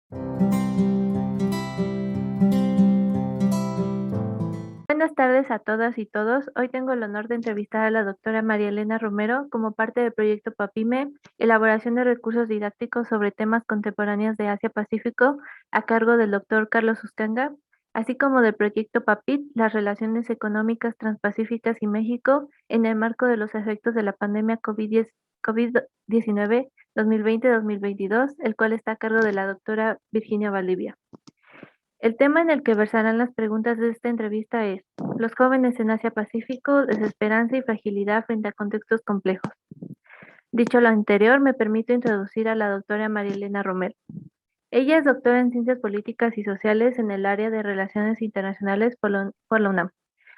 Buenas tardes a todas y todos. Hoy tengo el honor de entrevistar a la doctora María Elena Romero como parte del proyecto PAPIME, elaboración de recursos didácticos sobre temas contemporáneos de Asia-Pacífico, a cargo del doctor Carlos Uscanga, así como del proyecto PAPIT, las relaciones económicas transpacíficas y México en el marco de los efectos de la pandemia COVID-19 2020-2022, el cual está a cargo de la doctora Virginia Valdivia. El tema en el que versarán las preguntas de esta entrevista es los jóvenes en Asia-Pacífico, desesperanza y fragilidad frente a contextos complejos. Dicho lo anterior, me permito introducir a la doctora María Elena Romero. Ella es doctora en Ciencias Políticas y Sociales en el área de Relaciones Internacionales por la UNAM.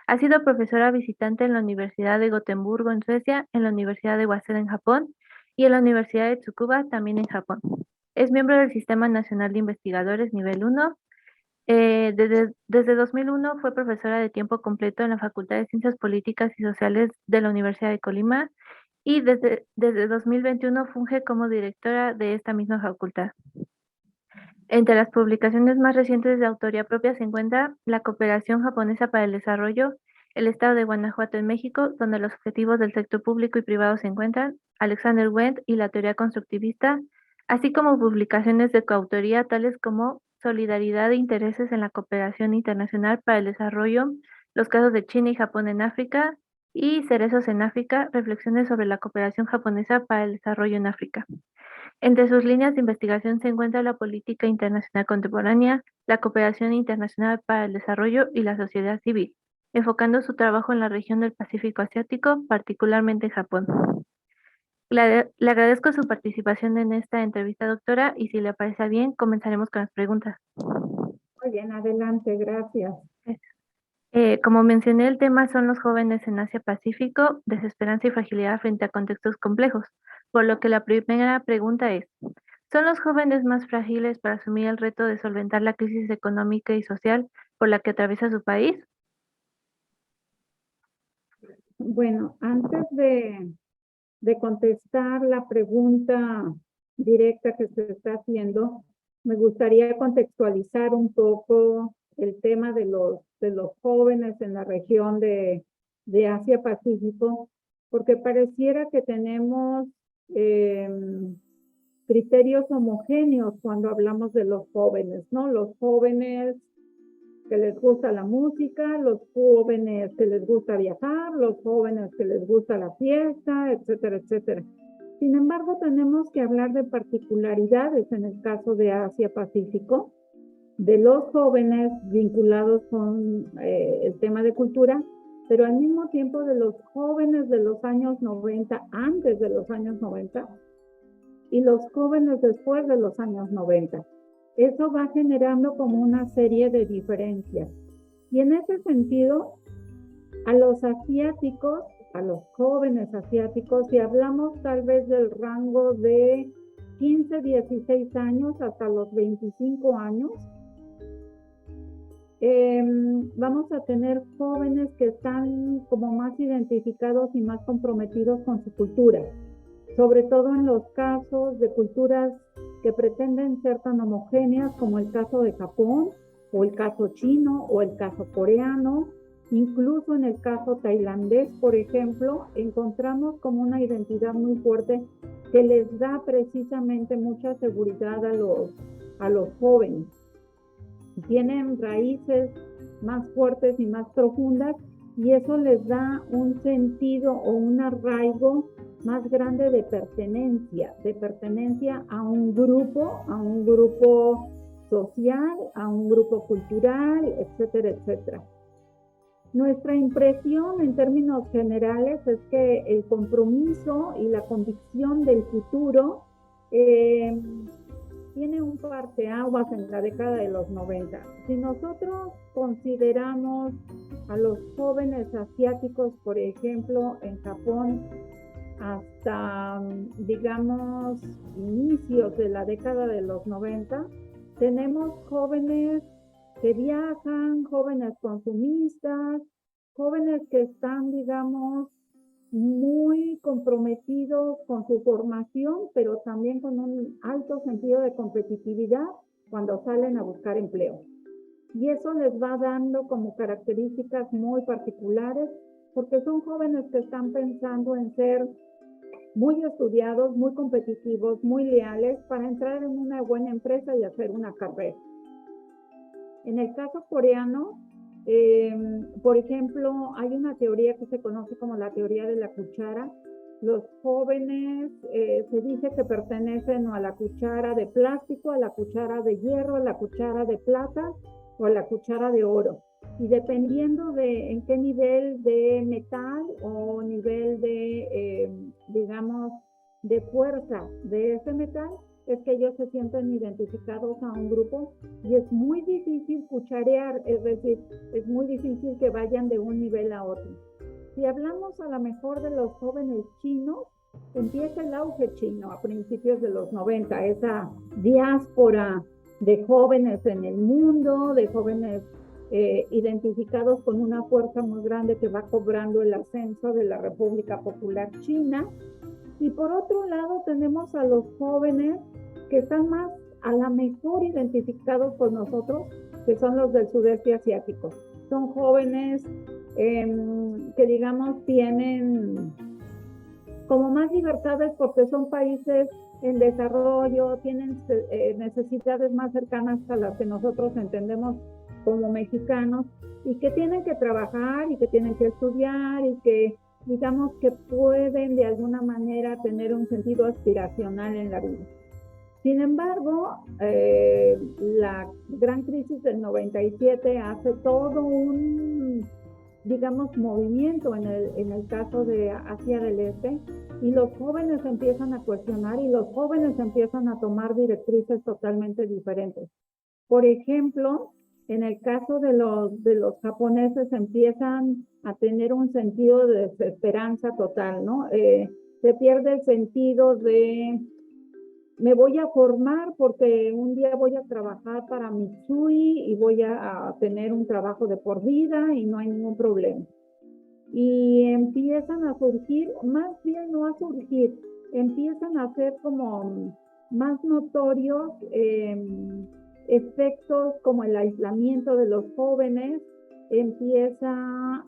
Ha sido profesora visitante en la Universidad de Gotemburgo en Suecia, en la Universidad de Waseda en Japón y en la Universidad de Tsukuba también en Japón. Es miembro del Sistema Nacional de Investigadores Nivel 1. Desde 2001 fue profesora de tiempo completo en la Facultad de Ciencias Políticas y Sociales de la Universidad de Colima y desde 2021 funge como directora de esta misma facultad. Entre las publicaciones más recientes de autoría propia se encuentra La cooperación japonesa para el desarrollo, El estado de Guanajuato en México, donde los objetivos del sector público y privado se encuentran, Alexander Wendt y la teoría constructivista, así como publicaciones de coautoría tales como Solidaridad de intereses en la cooperación internacional para el desarrollo, los casos de China y Japón en África y Cerezos en África, reflexiones sobre la cooperación japonesa para el desarrollo en África. Entre sus líneas de investigación se encuentra la política internacional contemporánea, la cooperación internacional para el desarrollo y la sociedad civil, enfocando su trabajo en la región del Pacífico Asiático, particularmente en Japón. Le agradezco su participación en esta entrevista, doctora, y si le parece bien, comenzaremos con las preguntas. Muy bien, adelante, gracias. Como mencioné, el tema son los jóvenes en Asia-Pacífico, desesperanza y fragilidad frente a contextos complejos, por lo que la primera pregunta es, ¿son los jóvenes más frágiles para asumir el reto de solventar la crisis económica y social por la que atraviesa su país? Bueno, antes de contestar la pregunta directa que se está haciendo, me gustaría contextualizar un poco el tema de los jóvenes en la región de Asia-Pacífico, porque pareciera que tenemos criterios homogéneos cuando hablamos de los jóvenes, ¿no? Los jóvenes que les gusta la música, los jóvenes que les gusta viajar, los jóvenes que les gusta la fiesta, etcétera, etcétera. Sin embargo, tenemos que hablar de particularidades en el caso de Asia-Pacífico, de los jóvenes vinculados con el tema de cultura, pero al mismo tiempo de los jóvenes de los años 90, antes de los años 90, y los jóvenes después de los años 90. Eso va generando como una serie de diferencias. Y en ese sentido, a los asiáticos, a los jóvenes asiáticos, si hablamos tal vez del rango de 15, 16 años hasta los 25 años, vamos a tener jóvenes que están como más identificados y más comprometidos con su cultura, sobre todo en los casos de culturas que pretenden ser tan homogéneas como el caso de Japón, o el caso chino, o el caso coreano. Incluso en el caso tailandés, por ejemplo, encontramos como una identidad muy fuerte que les da precisamente mucha seguridad a los jóvenes. Tienen raíces más fuertes y más profundas y eso les da un sentido o un arraigo más grande de pertenencia a un grupo social, a un grupo cultural, etcétera, etcétera. Nuestra impresión en términos generales es que el compromiso y la convicción del futuro tiene un parteaguas en la década de los 90. Si nosotros consideramos a los jóvenes asiáticos, por ejemplo, en Japón, hasta, digamos, inicios de la década de los 90, tenemos jóvenes que viajan, jóvenes consumistas, jóvenes que están, digamos, muy comprometidos con su formación, pero también con un alto sentido de competitividad cuando salen a buscar empleo. Y eso les va dando como características muy particulares, porque son jóvenes que están pensando en ser muy estudiados, muy competitivos, muy leales para entrar en una buena empresa y hacer una carrera. En el caso coreano, por ejemplo, hay una teoría que se conoce como la teoría de la cuchara. Los jóvenes se dice que pertenecen a la cuchara de plástico, a la cuchara de hierro, a la cuchara de plata o a la cuchara de oro. Y dependiendo de en qué nivel de metal o nivel de, digamos, de fuerza de ese metal, es que ellos se sienten identificados a un grupo y es muy difícil cucharear, es decir, es muy difícil que vayan de un nivel a otro. Si hablamos a lo mejor de los jóvenes chinos, empieza el auge chino a principios de los 90, esa diáspora de jóvenes en el mundo, de jóvenes identificados con una fuerza muy grande que va cobrando el ascenso de la República Popular China. Y por otro lado tenemos a los jóvenes que están más a lo mejor identificados con nosotros, que son los del sudeste asiático. Son jóvenes que digamos tienen como más libertades porque son países en desarrollo, tienen necesidades más cercanas a las que nosotros entendemos como mexicanos y que tienen que trabajar y que tienen que estudiar y que digamos que pueden de alguna manera tener un sentido aspiracional en la vida. Sin embargo, la gran crisis del 97 hace todo un, digamos, movimiento en el caso de Asia del Este y los jóvenes empiezan a cuestionar y los jóvenes empiezan a tomar directrices totalmente diferentes. Por ejemplo, en el caso de los japoneses empiezan a tener un sentido de desesperanza total, ¿no? Se pierde el sentido de me voy a formar porque un día voy a trabajar para Mitsui y voy a tener un trabajo de por vida y no hay ningún problema. Y empiezan a surgir, más bien no a surgir, empiezan a ser como más notorios efectos como el aislamiento de los jóvenes, empieza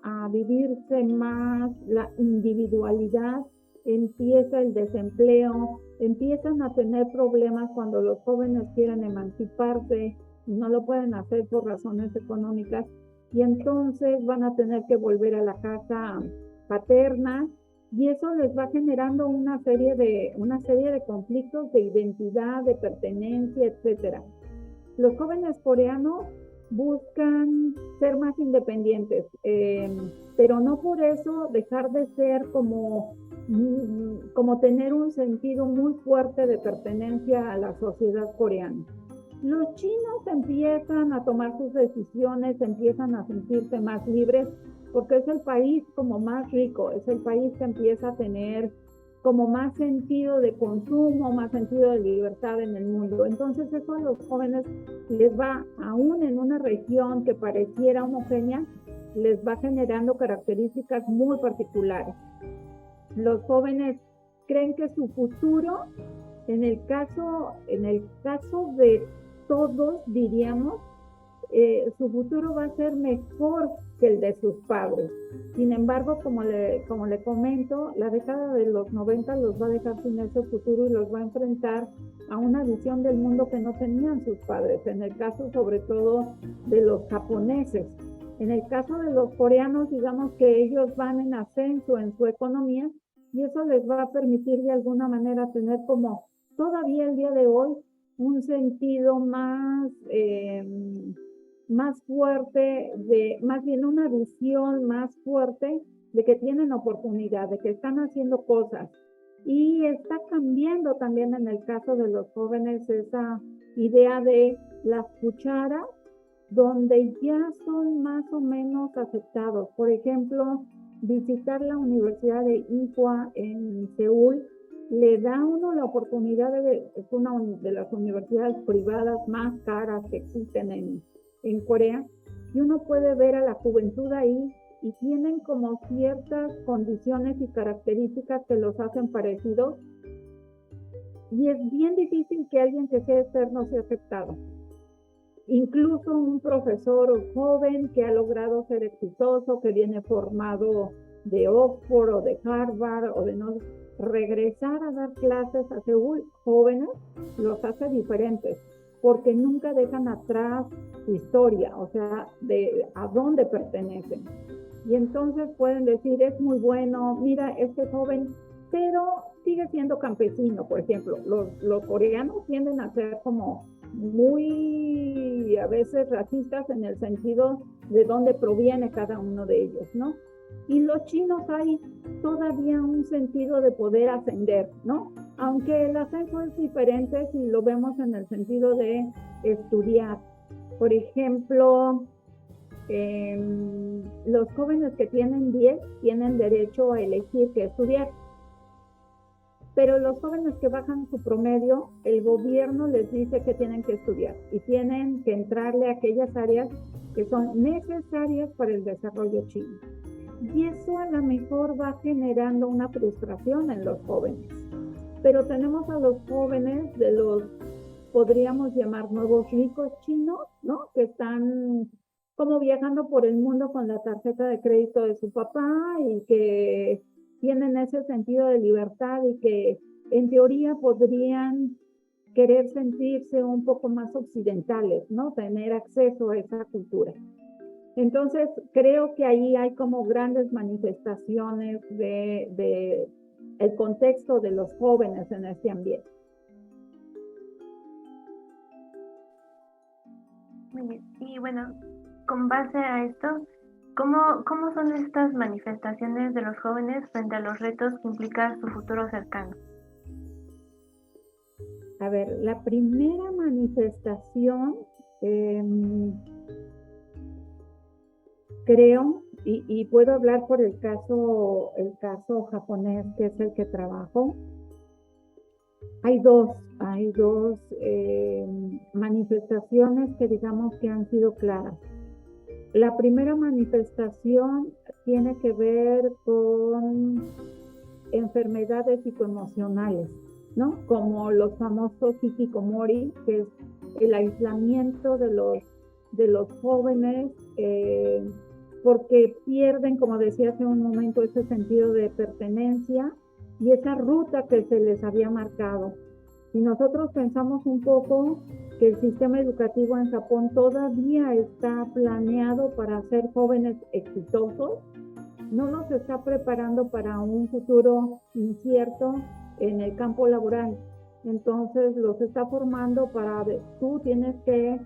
a vivirse más la individualidad, empieza el desempleo, empiezan a tener problemas cuando los jóvenes quieren emanciparse y no lo pueden hacer por razones económicas y entonces van a tener que volver a la casa paterna y eso les va generando una serie de conflictos de identidad, de pertenencia, etcétera. Los jóvenes coreanos buscan ser más independientes, pero no por eso dejar de ser como tener un sentido muy fuerte de pertenencia a la sociedad coreana. Los chinos empiezan a tomar sus decisiones, empiezan a sentirse más libres, porque es el país como más rico, es el país que empieza a tener como más sentido de consumo, más sentido de libertad en el mundo. Entonces eso a los jóvenes les va, aún en una región que pareciera homogénea, les va generando características muy particulares. Los jóvenes creen que su futuro, en el caso de todos, diríamos, su futuro va a ser mejor que el de sus padres. Sin embargo, como le comento, la década de los 90 los va a dejar sin ese futuro y los va a enfrentar a una visión del mundo que no tenían sus padres, en el caso sobre todo de los japoneses. En el caso de los coreanos, digamos que ellos van en ascenso en su economía y eso les va a permitir de alguna manera tener como todavía el día de hoy un sentido más fuerte, más bien una visión más fuerte de que tienen oportunidad, de que están haciendo cosas. Y está cambiando también en el caso de los jóvenes esa idea de las cucharas, donde ya son más o menos aceptados. Por ejemplo, visitar la Universidad de Ipwa en Seúl le da a uno la oportunidad es una de las universidades privadas más caras que existen en Corea, y uno puede ver a la juventud ahí y tienen como ciertas condiciones y características que los hacen parecidos y es bien difícil que alguien que sea externo sea aceptado. incluso un profesor joven que ha logrado ser exitoso, que viene formado de Oxford o de Harvard o de no regresar a dar clases a Seúl jóvenes los hace diferentes porque nunca dejan atrás su historia, o sea, de a dónde pertenecen. Y entonces pueden decir, es muy bueno, mira, este joven, pero sigue siendo campesino, por ejemplo. Los coreanos tienden a ser como muy a veces racistas en el sentido de dónde proviene cada uno de ellos, ¿no? Y los chinos hay todavía un sentido de poder ascender, ¿no? Aunque el ascenso es diferente si lo vemos en el sentido de estudiar. Por ejemplo, los jóvenes que tienen 10 tienen derecho a elegir qué estudiar. Pero los jóvenes que bajan su promedio, el gobierno les dice que tienen que estudiar y tienen que entrarle a aquellas áreas que son necesarias para el desarrollo chino. Y eso a lo mejor va generando una frustración en los jóvenes. Pero tenemos a los jóvenes de los, podríamos llamar nuevos ricos chinos, ¿no? Que están como viajando por el mundo con la tarjeta de crédito de su papá y que tienen ese sentido de libertad y que en teoría podrían querer sentirse un poco más occidentales, ¿no? Tener acceso a esa cultura. Entonces, creo que ahí hay como grandes manifestaciones de el contexto de los jóvenes en este ambiente. Muy bien. Y bueno, con base a esto, ¿cómo son estas manifestaciones de los jóvenes frente a los retos que implica su futuro cercano? A ver, la primera manifestación, creo, y puedo hablar por el caso japonés, que es el que trabajo. Hay dos manifestaciones que digamos que han sido claras. La primera manifestación tiene que ver con enfermedades psicoemocionales, ¿no? Como los famosos hikikomori, que es el aislamiento de los jóvenes, porque pierden, como decía hace un momento, ese sentido de pertenencia y esa ruta que se les había marcado. Si nosotros pensamos un poco que el sistema educativo en Japón todavía está planeado para hacer jóvenes exitosos, no nos está preparando para un futuro incierto en el campo laboral. Entonces los está formando para, tú tienes que,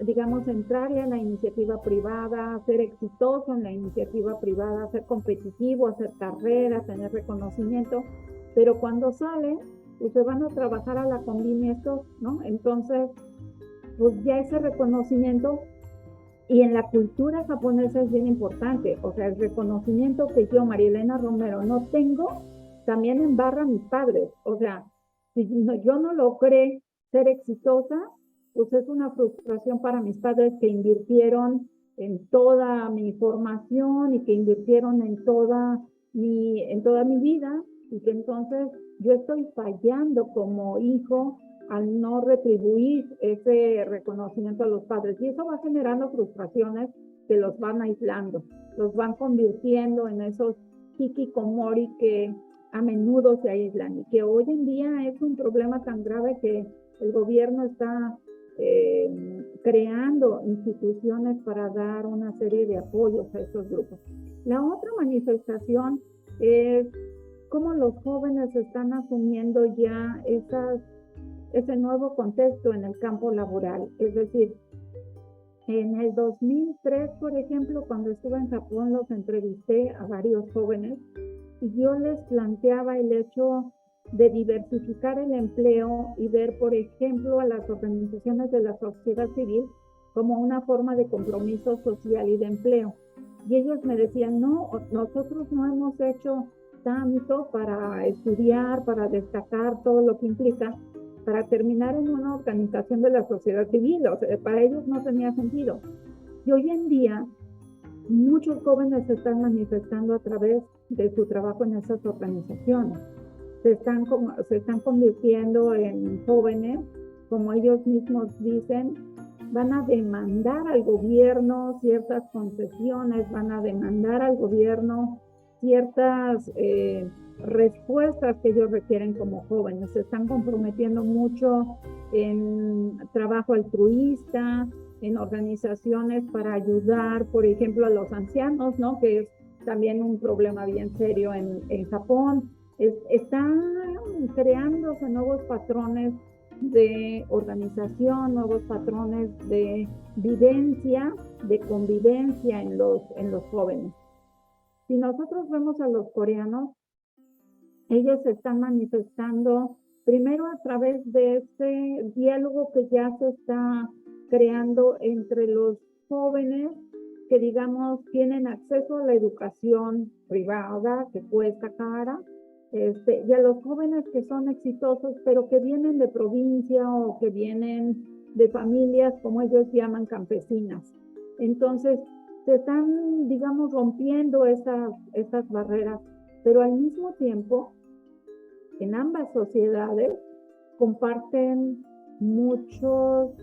digamos, entrar en la iniciativa privada, ser exitoso en la iniciativa privada, ser competitivo, hacer carrera, tener reconocimiento, pero cuando salen, pues se van a trabajar a la combi estos, ¿no? Entonces, pues ya ese reconocimiento. Y en la cultura japonesa es bien importante, o sea, el reconocimiento que yo, María Elena Romero, no tengo, también embarra a mis padres. O sea, si yo no logré ser exitosa, pues es una frustración para mis padres que invirtieron en toda mi formación y que invirtieron en toda mi vida y que entonces yo estoy fallando como hijo al no retribuir ese reconocimiento a los padres. Y eso va generando frustraciones que los van aislando, los van convirtiendo en esos hikikomori que a menudo se aíslan y que hoy en día es un problema tan grave que el gobierno está creando instituciones para dar una serie de apoyos a estos grupos. La otra manifestación es cómo los jóvenes están asumiendo ya ese nuevo contexto en el campo laboral. Es decir, en el 2003, por ejemplo, cuando estuve en Japón, los entrevisté a varios jóvenes y yo les planteaba el hecho de diversificar el empleo y ver, por ejemplo, a las organizaciones de la sociedad civil como una forma de compromiso social y de empleo. Y ellos me decían, no, nosotros no hemos hecho tanto para estudiar, para destacar todo lo que implica, para terminar en una organización de la sociedad civil. O sea, para ellos no tenía sentido. Y hoy en día, muchos jóvenes se están manifestando a través de su trabajo en esas organizaciones. Se están convirtiendo en jóvenes, como ellos mismos dicen, van a demandar al gobierno ciertas concesiones, van a demandar al gobierno ciertas respuestas que ellos requieren como jóvenes. Se están comprometiendo mucho en trabajo altruista, en organizaciones para ayudar, por ejemplo, a los ancianos, ¿no? Que es también un problema bien serio en Japón. Están creándose nuevos patrones de organización, nuevos patrones de vivencia, de convivencia en los jóvenes. Si nosotros vemos a los coreanos, ellos se están manifestando primero a través de este diálogo que ya se está creando entre los jóvenes que, digamos, tienen acceso a la educación privada, que cuesta cara, y a los jóvenes que son exitosos, pero que vienen de provincia o que vienen de familias, como ellos llaman, campesinas. Entonces, se están, digamos, rompiendo esas barreras, pero al mismo tiempo, en ambas sociedades comparten muchos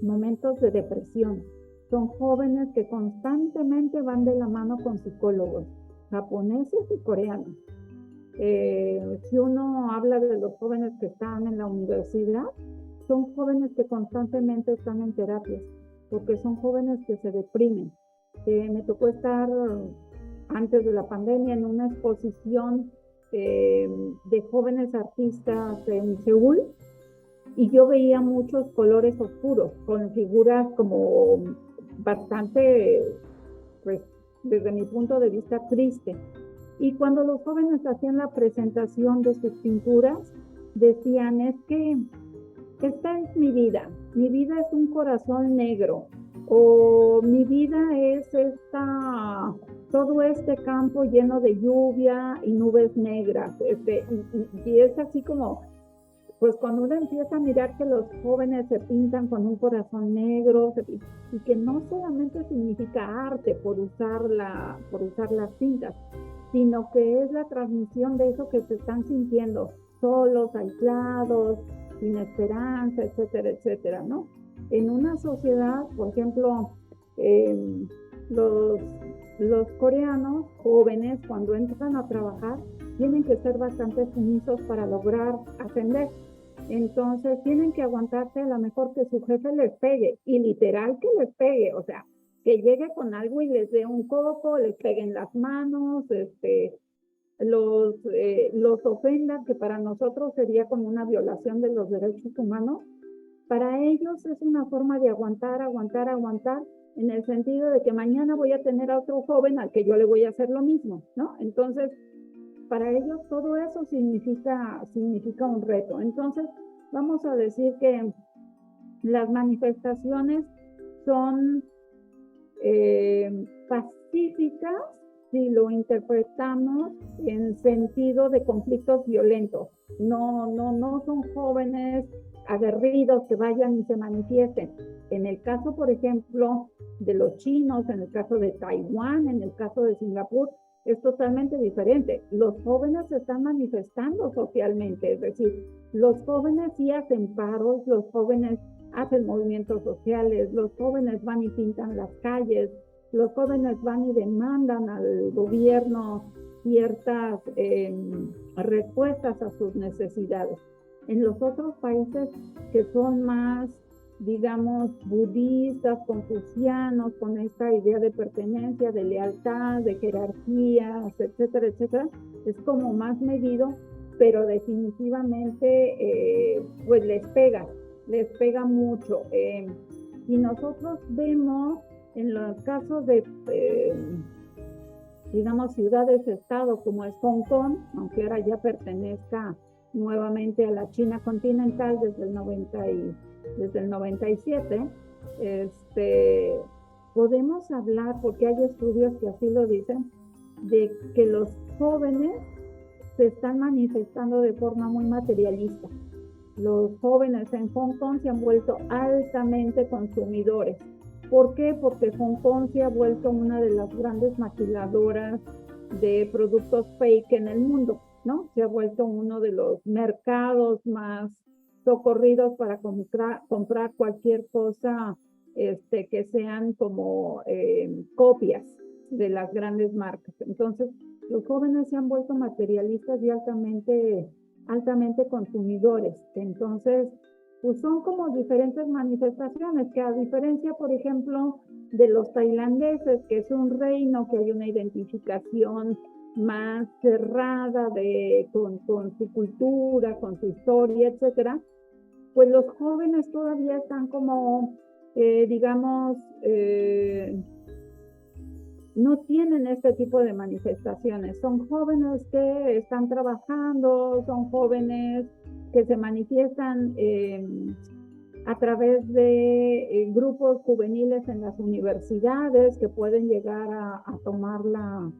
momentos de depresión. Son jóvenes que constantemente van de la mano con psicólogos, japoneses y coreanos. Si uno habla de los jóvenes que están en la universidad, son jóvenes que constantemente están en terapias, porque son jóvenes que se deprimen. Me tocó estar antes de la pandemia en una exposición de jóvenes artistas en Seúl, y yo veía muchos colores oscuros, con figuras como bastante, pues desde mi punto de vista, triste. Y cuando los jóvenes hacían la presentación de sus pinturas, decían, es que esta es mi vida es un corazón negro, o mi vida es todo este campo lleno de lluvia y nubes negras, y es así como, pues cuando uno empieza a mirar que los jóvenes se pintan con un corazón negro, y que no solamente significa arte por usar las tintas, sino que es la transmisión de eso que se están sintiendo, solos, aislados, sin esperanza, etcétera, etcétera, ¿no? En una sociedad, por ejemplo, los coreanos jóvenes, cuando entran a trabajar, tienen que ser bastante sumisos para lograr ascender. Entonces tienen que aguantarse a lo mejor que su jefe les pegue, y literal que les pegue, o sea, que llegue con algo y les dé un coco, les pegue en las manos, los ofendan, que para nosotros sería como una violación de los derechos humanos. Para ellos es una forma de aguantar, aguantar, aguantar, en el sentido de que mañana voy a tener a otro joven al que yo le voy a hacer lo mismo, ¿no? Entonces, para ellos todo eso significa un reto. Entonces, vamos a decir que las manifestaciones son pacíficas si lo interpretamos en sentido de conflictos violentos. No son jóvenes aguerridos que vayan y se manifiesten. En el caso, por ejemplo, de los chinos, en el caso de Taiwán, en el caso de Singapur, es totalmente diferente. Los jóvenes se están manifestando socialmente, es decir, los jóvenes sí hacen paros, los jóvenes hacen movimientos sociales, los jóvenes van y pintan las calles, los jóvenes van y demandan al gobierno ciertas respuestas a sus necesidades. En los otros países que son más, digamos, budistas, confucianos, con esta idea de pertenencia, de lealtad, de jerarquías, etcétera, etcétera, es como más medido, pero definitivamente pues les pega mucho. Y nosotros vemos en los casos de, digamos, ciudades-estado como es Hong Kong, aunque ahora ya pertenezca nuevamente a la China continental desde el 97, podemos hablar, porque hay estudios que así lo dicen, de que los jóvenes se están manifestando de forma muy materialista. Los jóvenes en Hong Kong se han vuelto altamente consumidores. ¿Por qué? Porque Hong Kong se ha vuelto una de las grandes maquiladoras de productos fake en el mundo, ¿no? Se ha vuelto uno de los mercados más socorridos para comprar cualquier cosa que sean como copias de las grandes marcas. Entonces, los jóvenes se han vuelto materialistas y altamente consumidores. Entonces, pues son como diferentes manifestaciones que, a diferencia, por ejemplo, de los tailandeses, que es un reino que hay una identificación más cerrada con su cultura, con su historia, etcétera, pues los jóvenes todavía están como, digamos, no tienen este tipo de manifestaciones. Son jóvenes que están trabajando, son jóvenes que se manifiestan a través de grupos juveniles en las universidades, que pueden llegar a tomar la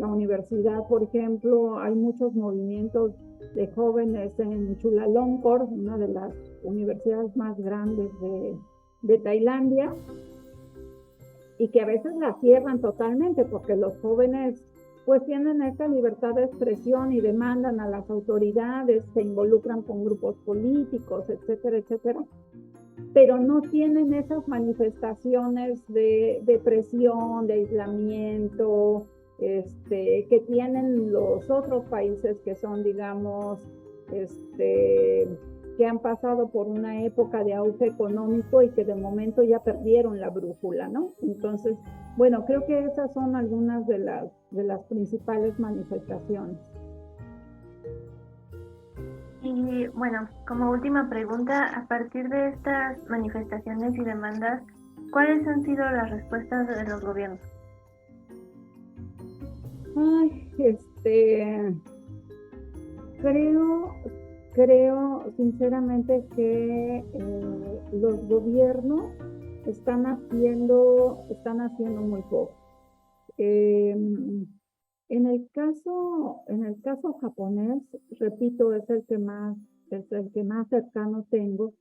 universidad. Por ejemplo, hay muchos movimientos de jóvenes en Chulalongkorn, una de las universidades más grandes de Tailandia, y que a veces la cierran totalmente porque los jóvenes pues tienen esta libertad de expresión y demandan a las autoridades, se involucran con grupos políticos, etcétera, etcétera, pero no tienen esas manifestaciones de presión, de aislamiento, que tienen los otros países que son, digamos, que han pasado por una época de auge económico y que de momento ya perdieron la brújula, ¿no? Entonces, bueno, creo que esas son algunas de las principales manifestaciones. Y bueno, como última pregunta, a partir de estas manifestaciones y demandas, ¿cuáles han sido las respuestas de los gobiernos? Ay, creo sinceramente que los gobiernos están haciendo muy poco. En el caso japonés, repito, es el que más cercano tengo.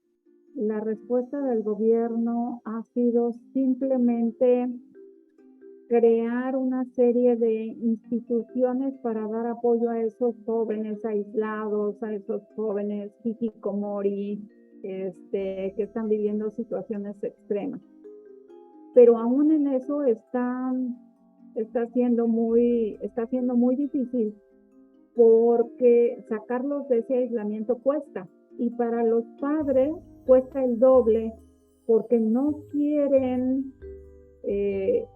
La respuesta del gobierno ha sido simplemente crear una serie de instituciones para dar apoyo a esos jóvenes aislados, a esos jóvenes hikikomori, que están viviendo situaciones extremas. Pero aún en eso está siendo muy difícil, porque sacarlos de ese aislamiento cuesta, y para los padres cuesta el doble, porque no quieren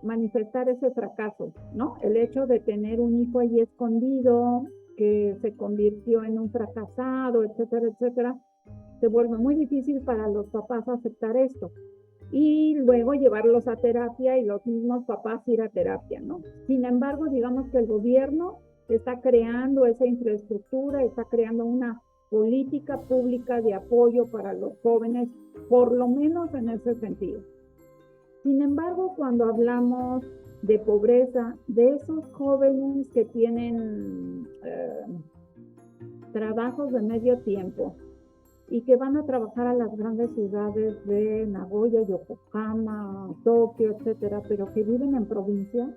manifestar ese fracaso, ¿no? El hecho de tener un hijo allí escondido, que se convirtió en un fracasado, etcétera, etcétera, se vuelve muy difícil para los papás aceptar esto. Y luego llevarlos a terapia y los mismos papás ir a terapia, ¿no? Sin embargo, digamos que el gobierno está creando esa infraestructura, está creando una política pública de apoyo para los jóvenes, por lo menos en ese sentido. Sin embargo, cuando hablamos de pobreza, de esos jóvenes que tienen trabajos de medio tiempo y que van a trabajar a las grandes ciudades de Nagoya, Yokohama, Tokio, etcétera, pero que viven en provincia,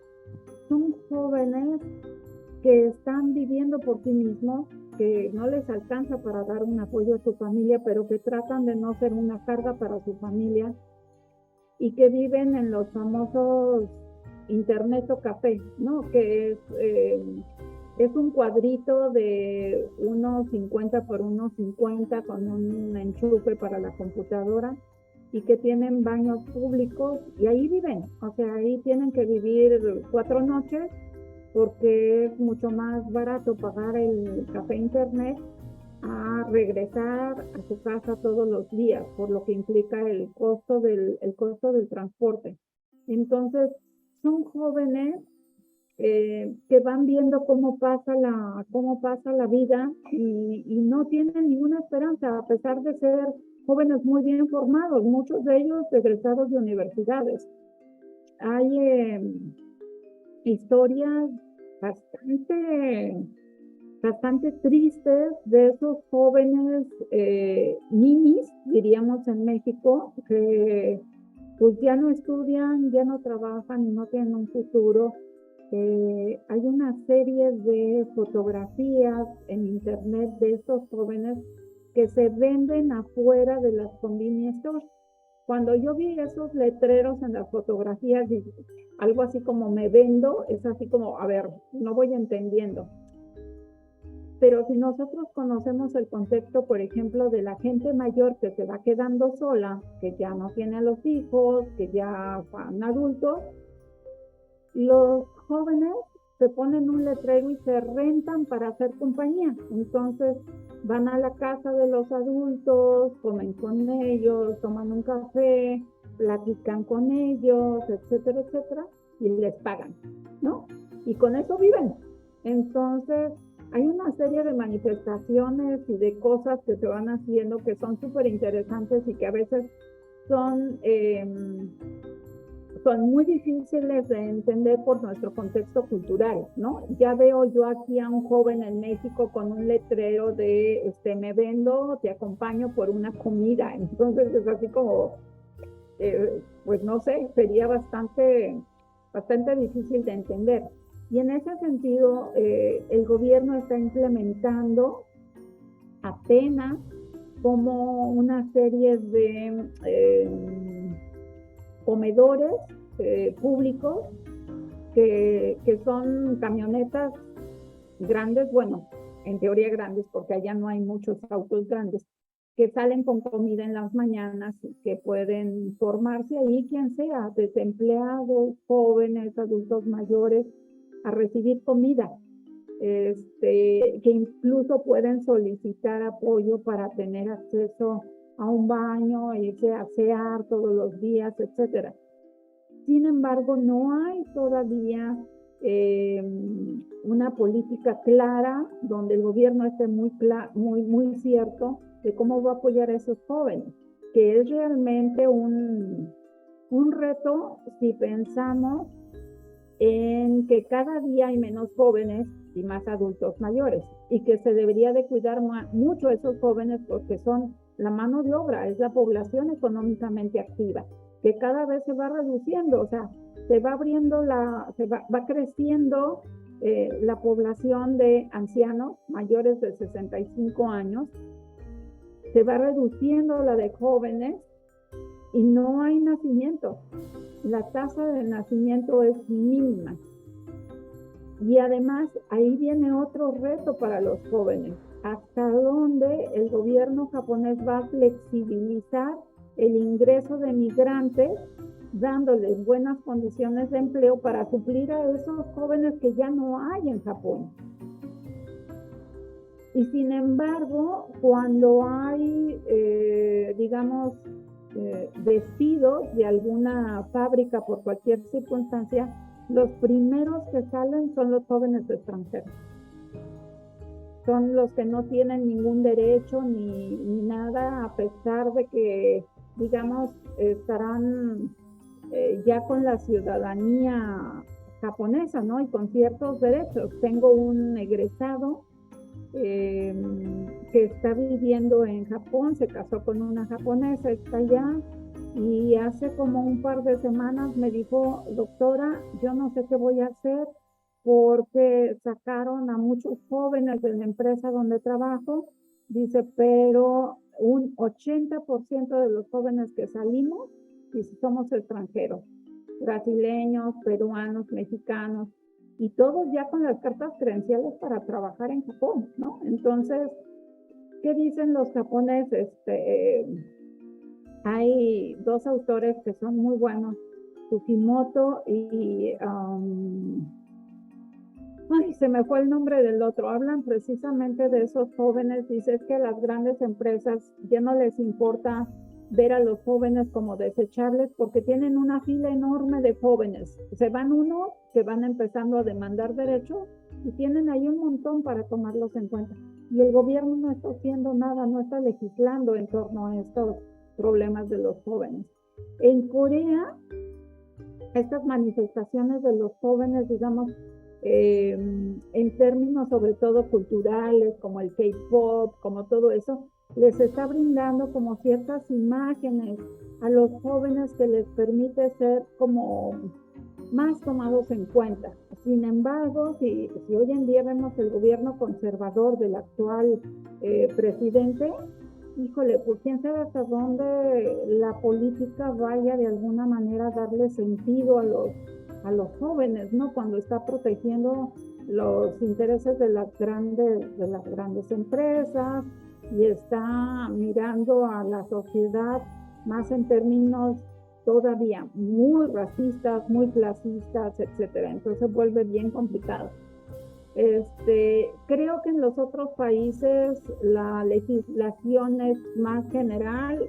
son jóvenes que están viviendo por sí mismos, que no les alcanza para dar un apoyo a su familia, pero que tratan de no ser una carga para su familia, y que viven en los famosos internet o café, ¿no? Que es un cuadrito de 1,50 por 1,50 con un enchufe para la computadora, y que tienen baños públicos, y ahí viven. O sea, ahí tienen que vivir 4 noches, porque es mucho más barato pagar el café internet a regresar a su casa todos los días, por lo que implica el costo del transporte. Entonces, son jóvenes que van viendo cómo pasa la vida, y no tienen ninguna esperanza, a pesar de ser jóvenes muy bien formados, muchos de ellos egresados de universidades. Hay historias bastante tristes de esos jóvenes ninis, diríamos en México, que pues ya no estudian, ya no trabajan y no tienen un futuro. Hay una serie de fotografías en internet de estos jóvenes que se venden afuera de las convenience stores. Cuando yo vi esos letreros en las fotografías, algo así como me vendo, es así como, a ver, no voy entendiendo. Pero si nosotros conocemos el contexto, por ejemplo, de la gente mayor que se va quedando sola, que ya no tiene a los hijos, que ya son adultos, los jóvenes se ponen un letrero y se rentan para hacer compañía. Entonces van a la casa de los adultos, comen con ellos, toman un café, platican con ellos, etcétera, etcétera, y les pagan, ¿no? Y con eso viven. Entonces hay una serie de manifestaciones y de cosas que se van haciendo que son súper interesantes y que a veces son, son muy difíciles de entender por nuestro contexto cultural, ¿no? Ya veo yo aquí a un joven en México con un letrero de, me vendo, te acompaño por una comida. Entonces es así como, pues no sé, sería bastante difícil de entender. Y en ese sentido, el gobierno está implementando apenas como una serie de comedores públicos que son camionetas grandes, bueno, en teoría grandes, porque allá no hay muchos autos grandes, que salen con comida en las mañanas, que pueden formarse ahí quien sea, desempleados, jóvenes, adultos mayores, a recibir comida, que incluso pueden solicitar apoyo para tener acceso a un baño, irse a asear todos los días, etcétera. Sin embargo, no hay todavía una política clara donde el gobierno esté muy cierto de cómo va a apoyar a esos jóvenes, que es realmente un reto si pensamos en que cada día hay menos jóvenes y más adultos mayores, y que se debería de cuidar mucho a esos jóvenes porque son la mano de obra, es la población económicamente activa, que cada vez se va reduciendo, o sea, se va abriendo va creciendo la población de ancianos mayores de 65 años, se va reduciendo la de jóvenes y no hay nacimiento. La tasa de nacimiento es mínima. Y además ahí viene otro reto para los jóvenes. ¿Hasta dónde el gobierno japonés va a flexibilizar el ingreso de migrantes, dándoles buenas condiciones de empleo para suplir a esos jóvenes que ya no hay en Japón? Y sin embargo, cuando hay, digamos, despidos de alguna fábrica por cualquier circunstancia, los primeros que salen son los jóvenes extranjeros. Son los que no tienen ningún derecho ni nada, a pesar de que, digamos, estarán ya con la ciudadanía japonesa, ¿no? Y con ciertos derechos. Tengo un egresado que está viviendo en Japón, se casó con una japonesa, está allá, y hace como un par de semanas me dijo: doctora, yo no sé qué voy a hacer porque sacaron a muchos jóvenes de la empresa donde trabajo, dice, pero un 80% de los jóvenes que salimos, dice, somos extranjeros, brasileños, peruanos, mexicanos, y todos ya con las cartas credenciales para trabajar en Japón, ¿no? Entonces, ¿qué dicen los japoneses? Hay dos autores que son muy buenos, Tsukimoto y se me fue el nombre del otro. Hablan precisamente de esos jóvenes. Dice que a las grandes empresas ya no les importa ver a los jóvenes como desechables porque tienen una fila enorme de jóvenes. Se van unos que van empezando a demandar derechos y tienen ahí un montón para tomarlos en cuenta. Y el gobierno no está haciendo nada, no está legislando en torno a estos problemas de los jóvenes. En Corea, estas manifestaciones de los jóvenes, digamos, en términos sobre todo culturales, como el K-pop, como todo eso, les está brindando como ciertas imágenes a los jóvenes que les permite ser como más tomados en cuenta. Sin embargo, si hoy en día vemos el gobierno conservador del actual presidente, híjole, pues quién sabe hasta dónde la política vaya de alguna manera a darle sentido a los jóvenes, ¿no? Cuando está protegiendo los intereses de las grandes empresas y está mirando a la sociedad más en términos todavía muy racistas, muy clasistas, etcétera. Entonces vuelve bien complicado. Creo que en los otros países la legislación es más general,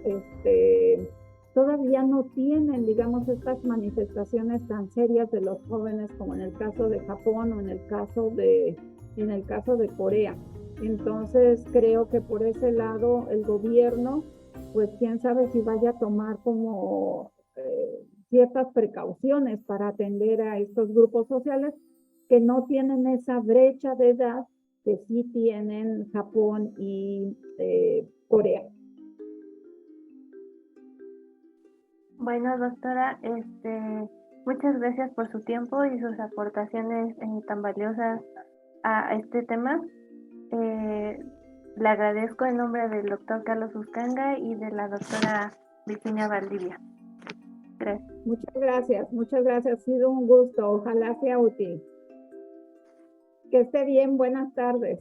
todavía no tienen, digamos, estas manifestaciones tan serias de los jóvenes como en el caso de Japón o en el caso de Corea. Entonces, creo que por ese lado el gobierno, pues quién sabe si vaya a tomar como ciertas precauciones para atender a estos grupos sociales que no tienen esa brecha de edad que sí tienen Japón y Corea. Bueno, doctora, muchas gracias por su tiempo y sus aportaciones tan valiosas a este tema. Eh, Le agradezco en nombre del doctor Carlos Uscanga y de la doctora Virginia Valdivia. Gracias. Muchas gracias, ha sido un gusto, ojalá sea útil. Que esté bien, buenas tardes.